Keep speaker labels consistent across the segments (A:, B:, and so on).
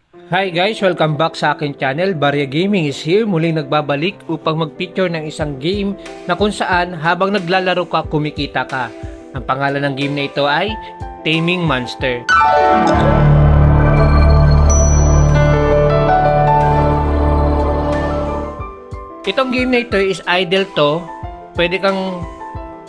A: Hi guys! Welcome back sa akin channel. Barya Gaming is here. Muling nagbabalik upang mag-picture ng isang game na kung saan habang naglalaro ka, kumikita ka. Ang pangalan ng game na ito ay Taming Monster. Itong game na ito is idle to. Pwede kang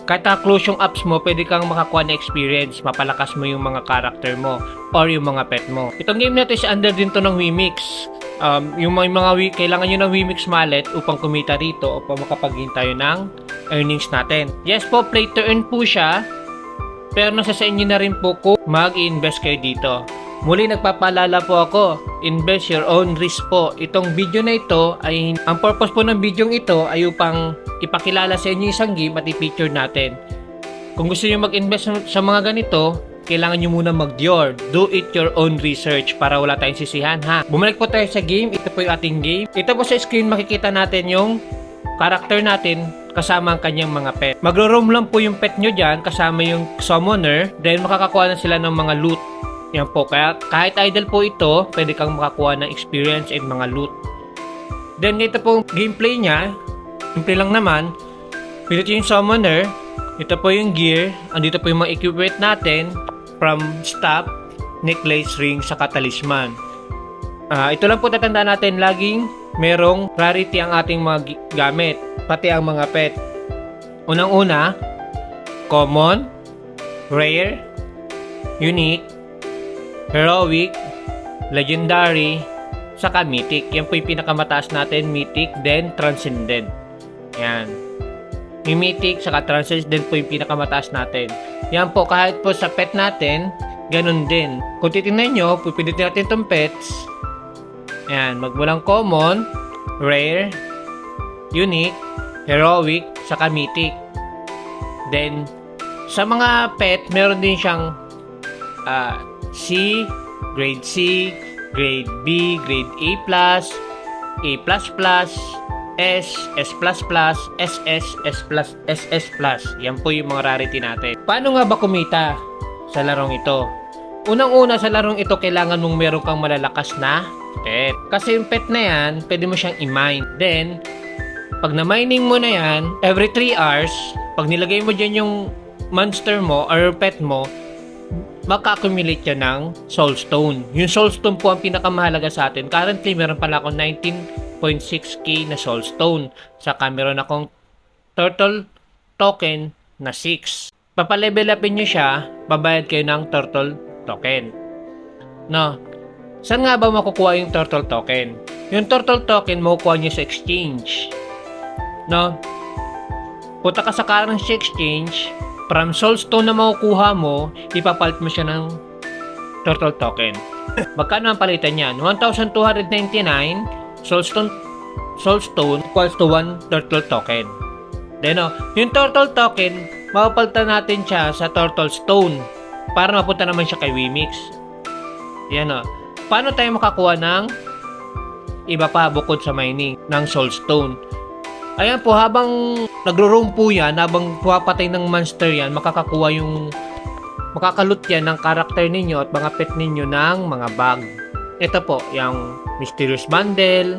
A: kahit close yung apps mo, pwede kang makakuha na experience, mapalakas mo yung mga character mo or yung mga pet mo. Itong game na ito is under din to ng Wimix. Yung mga kailangan nyo ng Wimix mallet upang kumita rito upang makapag-gain tayo ng earnings natin. Yes po, play to earn po siya, pero nasa sa inyo na rin po kung mag-invest kayo dito. Muli nagpapaalala po ako, invest your own risk po. Itong video na ito ay, ang purpose po ng video ito ay upang ipakilala sa inyo isang game at i-feature natin. Kung gusto niyo mag-invest sa mga ganito, kailangan niyo muna do it your own research para wala tayong sisihan ha. Bumalik po tayo sa game, ito po yung ating game. Ito po sa screen makikita natin yung character natin kasama ang kanyang mga pet. Magro-roam lang po yung pet nyo dyan kasama yung summoner, then makakakuha na sila ng mga loot. Yan po, kaya kahit idle po ito, pwede kang makakuha ng experience and mga loot. Then ito po gameplay niya, simple lang naman. Pinito yung summoner, ito po yung gear, andito po yung mga equipment natin from staff, necklace, ring, sa talisman. Ito lang po tatandaan natin, laging merong rarity ang ating mga gamit, pati ang mga pet. Unang-una, common, rare, unique, heroic, legendary, saka mythic. Yan po yung pinakamataas natin, mythic, then transcendent. Yan. Yung mythic, saka transcendent po yung pinakamataas natin. Yan po, kahit po sa pet natin, ganun din. Kung titignan nyo, pipilitin natin itong pets. Yan, magmulang common, rare, unique, heroic, saka mythic. Then, sa mga pet, meron din siyang C, grade C, grade B, grade A+, A++, S, S++, SS, SS++. Yan po yung mga rarity natin. Paano nga ba kumita sa larong ito? Unang-una sa larong ito, kailangan mong meron kang malalakas na pet. Kasi yung pet na yan, pwede mo siyang i-mine. Then, pag na-mining mo na yan, every 3 hours, pag nilagay mo dyan yung monster mo or pet mo, maka-accumulate yan ng soulstone. Yung soulstone po ang pinakamahalaga sa atin. Currently, meron pala akong 19.6k na soulstone. Saka meron akong turtle token na 6. Papalevel upin nyo siya, babayad kayo ng turtle token. No. Saan nga ba makukuha yung turtle token? Yung turtle token, makukuha nyo sa exchange. No. Punta ka sa currency exchange, from soulstone na makukuha mo, ipapalit mo siya ng turtle token. Magkano ang palitan niyan? 1,299 soulstone equals to 1 turtle token. Then, yung turtle token, mapapalitan natin siya sa turtle stone para mapunta naman siya kay Wimix. Yan o. Paano tayo makakuha ng iba pa bukod sa mining ng soulstone? Ayan po, habang nagro-roam po yan, habang puwapatay ng monster yan, makakalut yan ng karakter ninyo at mga pet ninyo ng mga bag. Ito po, yung mysterious bundle,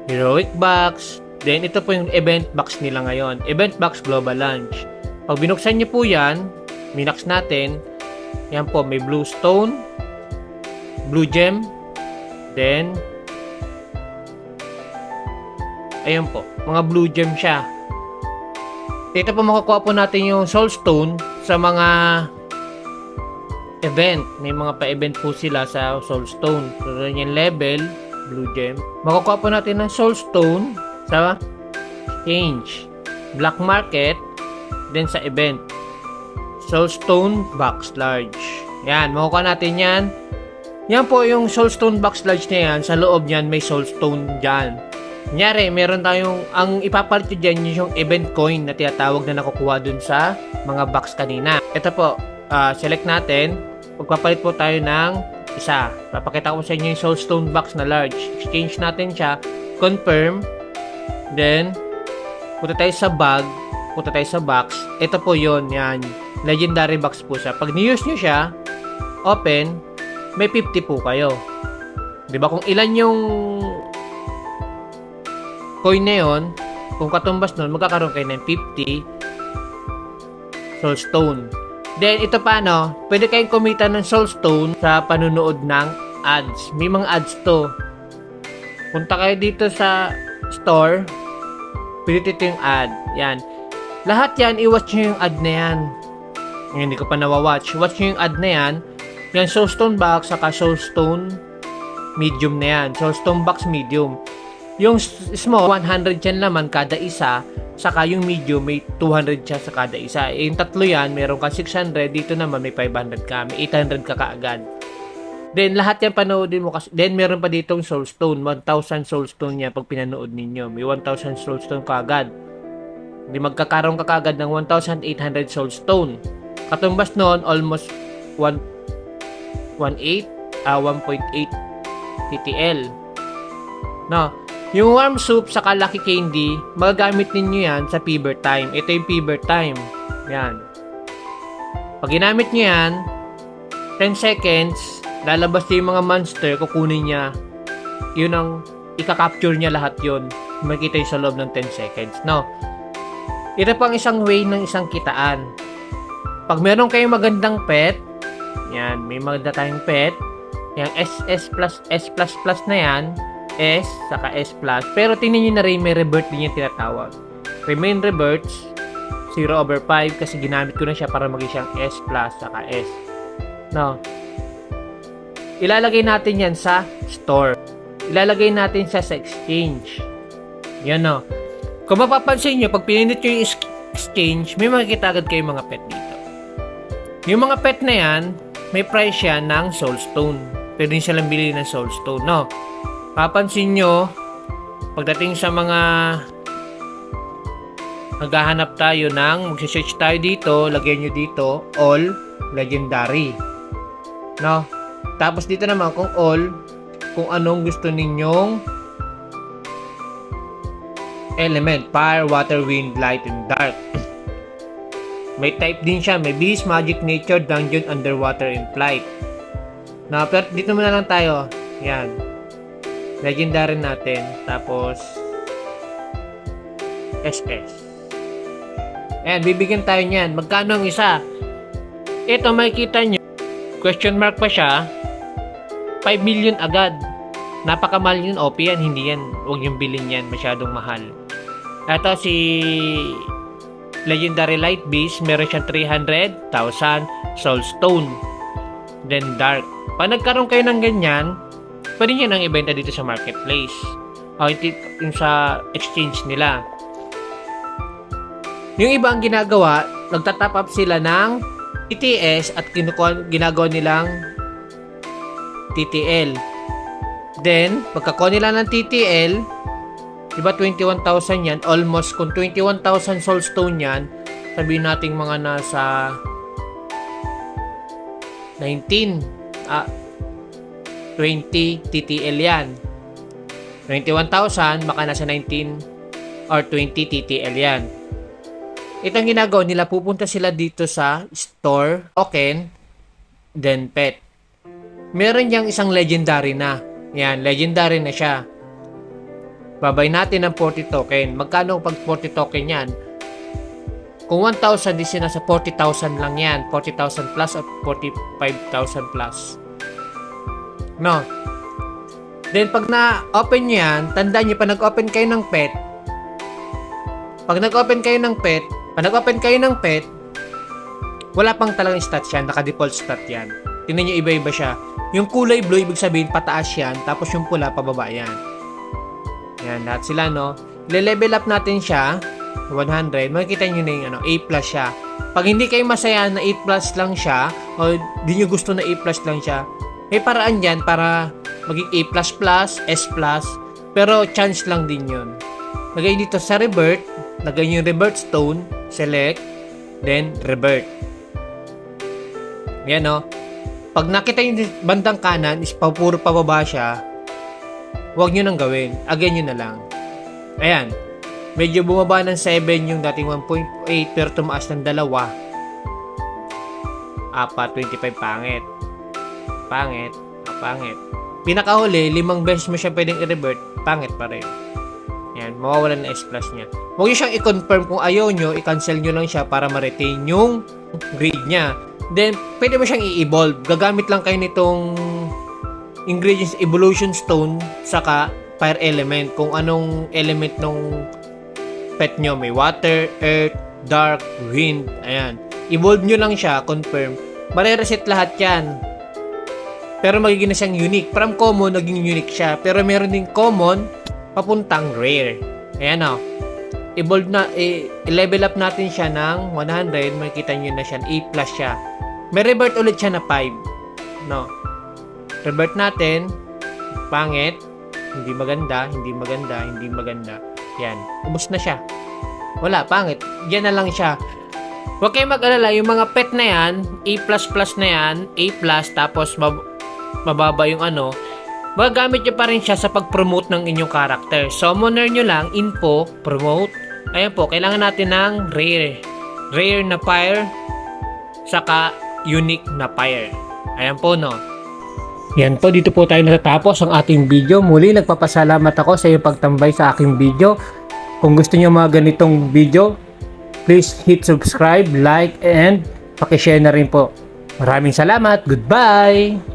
A: heroic box, then ito po yung event box nila ngayon. Event box global launch. Pag binuksan nyo po yan, minax natin, yan po, may blue stone, blue gem, then ayun po, mga blue gem siya. Dito po makukuha po natin yung soulstone sa mga event. May mga pa-event po sila sa soulstone. So, yung level, blue gem. Makukuha po natin ng soulstone sa exchange, black market, then sa event. Soulstone box large. Yan, makukuha natin yan. Yan po yung soulstone box large na yan. Sa loob niyan, may soulstone dyan. Kunyari, meron tayong, ang ipapalit nyo dyan yung event coin na tinatawag na nakukuha dun sa mga box kanina. Ito po, select natin. Pagpapalit po tayo ng isa. Papakita ko sa inyo yung soulstone box na large. Exchange natin siya. Confirm. Then, punta tayo sa bag. Punta tayo sa box. Ito po yon, yan. Legendary box po siya. Pag ni-use nyo siya, open, may 50 po kayo. 'Di ba kung ilan yung coin na yun, kung katumbas nun, magkakaroon kayo ng 50 soulstone. Then, ito pa, pwede kayong kumita ng soulstone sa panunood ng ads. May mga ads to. Punta kayo dito sa store, pilit ito yung ad. Yan. Lahat yan, i-watch nyo yung ad na yan. Hindi ko pa nawawatch. Watch nyo yung ad na yan. Yan, soulstone box, saka soulstone medium na yan. Soulstone box medium. Yung small, 100 yan naman kada isa. Saka yung medium, may 200 siya sa kada isa. Yung tatlo yan, meron ka 600. Dito naman, may 500 ka. May 800 ka kaagad. Then, lahat yan panoodin mo. Then, meron pa ditong soulstone. 1,000 soulstone yan pag pinanood ninyo. May 1,000 soulstone kaagad. Hindi magkakaroon ka kaagad ng 1,800 soulstone. Katumbas noon, almost 1.8 TTL. No. Yung warm soup sa Lucky Candy, magagamit ninyo yan sa fever time. Ito yung fever time. Yan. Pag ginamit nyo yan, 10 seconds, lalabas yung mga monster, kukunin niya. Yun ang, ika-capture niya lahat yun. Makikita yung sa loob ng 10 seconds. No. Ito pang isang way ng isang kitaan. Pag meron kayong magandang pet, yan, may maganda tayong pet, yung SS plus, S plus plus na yan, S, saka S plus. Pero tingnan nyo na rin, may revert din yung tinatawag. Remain reverts, 0/5 kasi ginamit ko na siya para maging siyang S plus, saka S. No. Ilalagay natin yan sa store. Ilalagay natin siya sa exchange. Yan, no. Kung mapapansin nyo, pag pinindot nyo yung exchange, may makikita agad kayong mga pet dito. Yung mga pet na yan, may price yan ng soulstone. Pwede silang bili ng soulstone, no. Papansin nyo, pagdating sa mga maghahanap tayo ng, magsisearch tayo dito, lagyan nyo dito, all legendary. No? Tapos dito naman, kung all, kung anong gusto ninyong element, fire, water, wind, light, and dark. May type din siya, may beast, magic, nature, dungeon, underwater, and flight. No, pero dito muna lang tayo. Yan. Legendary natin. Tapos SS. Ayan, bibigyan tayo niyan. Magkano ang isa? Ito, makikita nyo. Question mark pa siya. 5 million agad. Napakamahal yun. OP yan. Hindi yan. Huwag yung bilhin yan. Masyadong mahal. Ito si Legendary Light Beast. Meron siyang 300,000 Soulstone. Then Dark. Pag nagkaroon kayo ng ganyan, pwede nyo nang ibenta dito sa marketplace. O yung sa exchange nila. Yung iba ang ginagawa, nagtatap up sila ng TTS at ginagawa nilang TTL. Then, pagkakuha nila ng TTL, diba 21,000 yan, almost kung 21,000 soulstone yan, sabihin natin mga nasa 20 TTL yan. 21,000, baka nasa 19 or 20 TTL yan. Itong ginagawa nila, pupunta sila dito sa store, token, then pet. Meron niyang isang legendary na. Yan, legendary na siya. Babay natin ng 40 token. Magkano pag 40 token yan? Kung 1,000, di nasa 40,000 lang yan. 40,000 plus or 45,000 plus. No. Then, pag na-open nyo yan, tandaan nyo, pag nag-open kayo ng pet, wala pang talagang stats yan. Naka-default stat yan. Tingnan nyo, iba-iba siya. Yung kulay blue, ibig sabihin, pataas yan. Tapos yung pula, pababa yan. Yan, lahat sila, no? Le-level up natin siya. 100. Makikita nyo na yung A plus siya. Pag hindi kayo masaya na A plus lang siya, o di nyo gusto na A plus lang siya, may paraan yan para maging A plus plus, S plus. Pero chance lang din yun. Lagay dito sa revert. Lagay nyo yung revert stone. Select. Then, revert. Yan, no? Pag nakita yung bandang kanan, is puro pababa siya, huwag nyo nang gawin. Again nyo na lang. Ayan. Medyo bumaba ng 7 yung dating 1.8 pero tumaas ng 2. 4, 25 pangit. Pangit. pinakahuli, 5 beses mo siya pwedeng i-revert, pangit pa rin. Yan, mawawalan na S plus niya. Huwag nyo siyang i-confirm kung ayaw nyo, i-cancel nyo lang siya para ma-retain yung grade niya. Then, pwede mo siyang i-evolve. Gagamit lang kayo nitong ingredients evolution stone saka fire element. Kung anong element nung pet nyo. May water, earth, dark, wind. Ayan. Evolve nyo lang siya, confirm. Mare-reset lahat yan. Pero magiging na siyang unique. From common, naging unique siya. Pero meron din common, papuntang rare. Ayan o. Evolve na, i-level up natin siya ng 100. Makikita nyo na siya, A plus siya. May revert ulit siya na 5. No. Revert natin. Pangit. Hindi maganda, hindi maganda, hindi maganda. Yan. Ubus na siya. Wala, pangit. Diyan na lang siya. Huwag kayong mag-alala, yung mga pet na yan, A++ na yan, A+, tapos mababa yung ano, magagamit nyo pa rin siya sa pag-promote ng inyong character. Summoner nyo lang, info, promote. Ayan po, kailangan natin ng rare. Rare na fire, saka unique na fire. Ayan po, no. Yan po, dito po tayo natatapos ang ating video. Muli, nagpapasalamat ako sa iyong pagtambay sa aking video. Kung gusto niyo mga ganitong video, please hit subscribe, like, and pakishare na rin po. Maraming salamat. Goodbye!